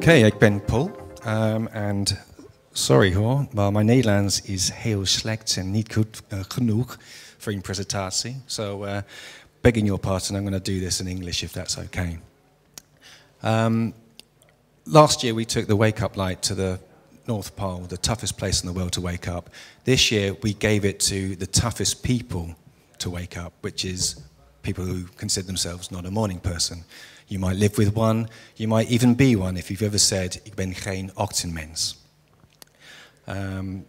Oké, ik ben Paul en sorry hoor, maar mijn Nederlands is heel slecht en niet goed genoeg voor een presentatie. So begging your pardon, I'm going to do this in English if that's okay. Last year we took the wake-up light to the North Pole, the toughest place in the world to wake up. This year we gave it to the toughest people to wake up, which is people who consider themselves not a morning person. You might live with one, you might even be one if you've ever said, ik ben geen ochtendmens.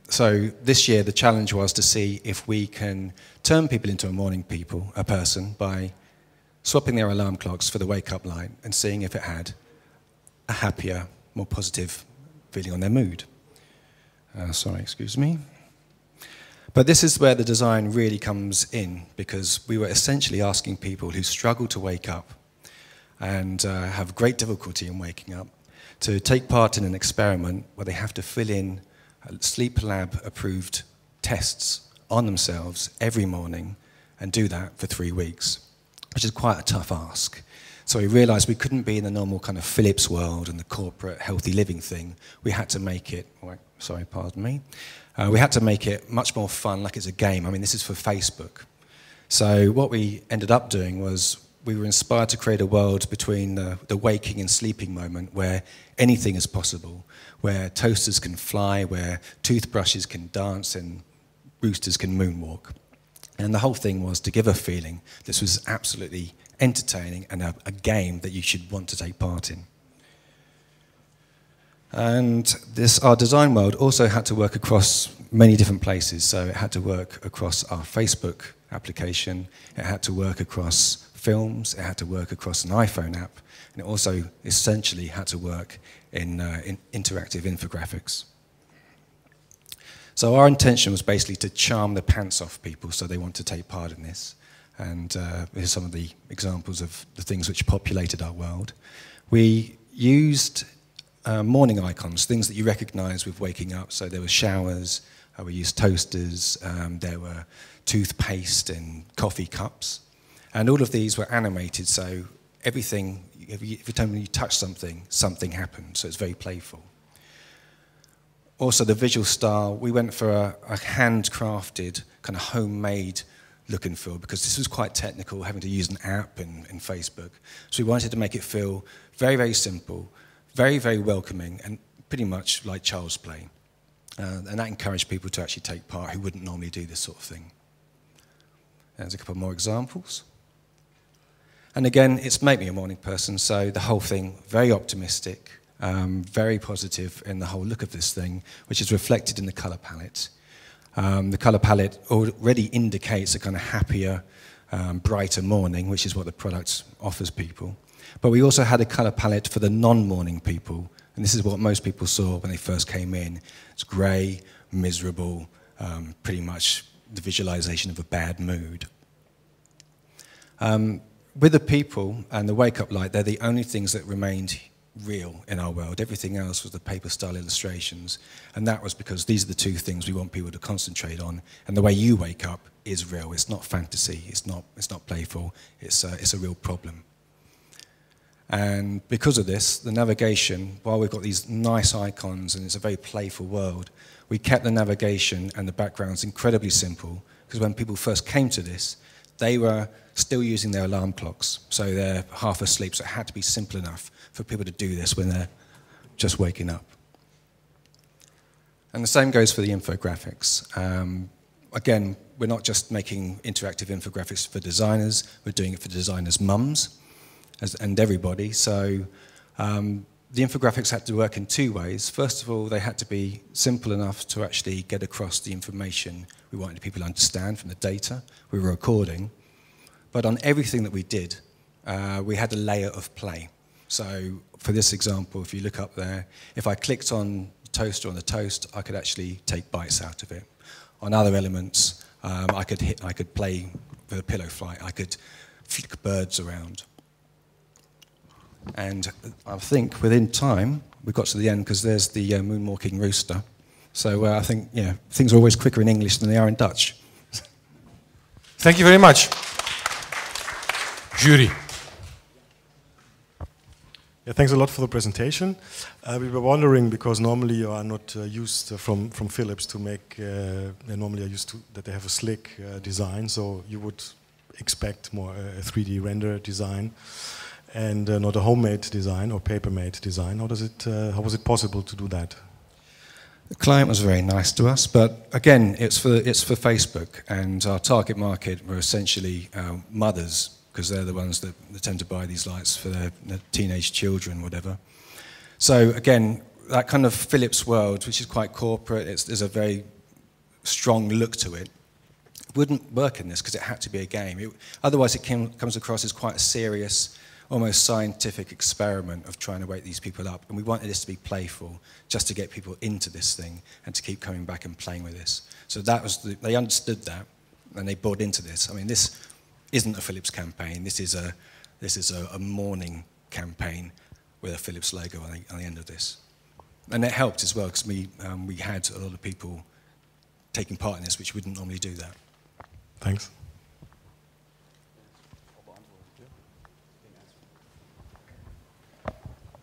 So this year the challenge was to see if we can turn people into a person, by swapping their alarm clocks for the wake-up light and seeing if it had a happier, more positive feeling on their mood. Sorry, excuse me. But this is where the design really comes in, because we were essentially asking people who struggle to wake up and have great difficulty in waking up to take part in an experiment where they have to fill in sleep lab approved tests on themselves every morning and do that for 3 weeks, which is quite a tough ask. So we realised we couldn't be in the normal kind of Philips world and the corporate healthy living thing. We had to make it, sorry, pardon me. We had to make it much more fun, like it's a game. I mean, this is for Facebook. So what we ended up doing was we were inspired to create a world between the waking and sleeping moment where anything is possible, where toasters can fly, where toothbrushes can dance and roosters can moonwalk. And the whole thing was to give a feeling this was absolutely entertaining and a game that you should want to take part in. And our design world also had to work across many different places. So it had to work across our Facebook application, it had to work across films, it had to work across an iPhone app, and it also essentially had to work in interactive infographics. So our intention was basically to charm the pants off people so they want to take part in this. And here's some of the examples of the things which populated our world. We used morning icons, things that you recognize with waking up. So there were showers, we used toasters, there were toothpaste and coffee cups. And all of these were animated, so everything, every time you touch something, something happened. So it's very playful. Also the visual style, we went for a handcrafted, kind of homemade look and feel, because this was quite technical, having to use an app and Facebook. So we wanted to make it feel very, very simple, very, very welcoming, and pretty much like child's play. And that encouraged people to actually take part who wouldn't normally do this sort of thing. There's a couple more examples. And again, it's make me a morning person, so the whole thing, very optimistic, very positive in the whole look of this thing, which is reflected in the colour palette. The colour palette already indicates a kind of happier, brighter morning, which is what the product offers people. But we also had a colour palette for the non-morning people, and this is what most people saw when they first came in. It's grey, miserable, pretty much the visualization of a bad mood. With the people and the wake-up light, they're the only things that remained real in our world. Everything else was the paper-style illustrations, and that was because these are the two things we want people to concentrate on. And the way you wake up is real. It's not fantasy. It's not playful. It's a real problem. And because of this, the navigation, while we've got these nice icons and it's a very playful world, we kept the navigation and the backgrounds incredibly simple, because when people first came to this, they were still using their alarm clocks, so they're half asleep, so it had to be simple enough for people to do this when they're just waking up. And the same goes for the infographics. Again, we're not just making interactive infographics for designers, we're doing it for designers' mums and everybody. So the infographics had to work in 2 ways. First of all, they had to be simple enough to actually get across the information we wanted people to understand from the data we were recording. But on everything that we did, we had a layer of play. So for this example, if you look up there, if I clicked on the toaster on the toast, I could actually take bites out of it. On other elements, I could play with a pillow flight. I could flick birds around. And I think within time, we got to the end, because there's the moonwalking rooster. So I think, yeah, things are always quicker in English than they are in Dutch. Thank you very much. Jury. Yeah, thanks a lot for the presentation. We were wondering, because normally you are not used from Philips to make, they normally are used to that they have a slick design, so you would expect more a 3D render design and not a homemade design or paper-made design. How was it possible to do that? The client was very nice to us, but again, it's for Facebook, and our target market were essentially mothers, because they're the ones that tend to buy these lights for their teenage children, whatever. So again, that kind of Philips world, which is quite corporate, there's a very strong look to it, wouldn't work in this because it had to be a game. Otherwise, it comes across as quite a serious, almost scientific experiment of trying to wake these people up. And we wanted this to be playful, just to get people into this thing and to keep coming back and playing with this. So that was they understood that, and they bought into this. I mean, this isn't a Philips campaign. This is a morning campaign with a Philips logo on the end of this, and it helped as well because we had a lot of people taking part in this, which wouldn't normally do that. Thanks.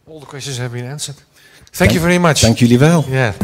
All the questions have been answered. Thank you very much. Thank you, Livel. Yeah.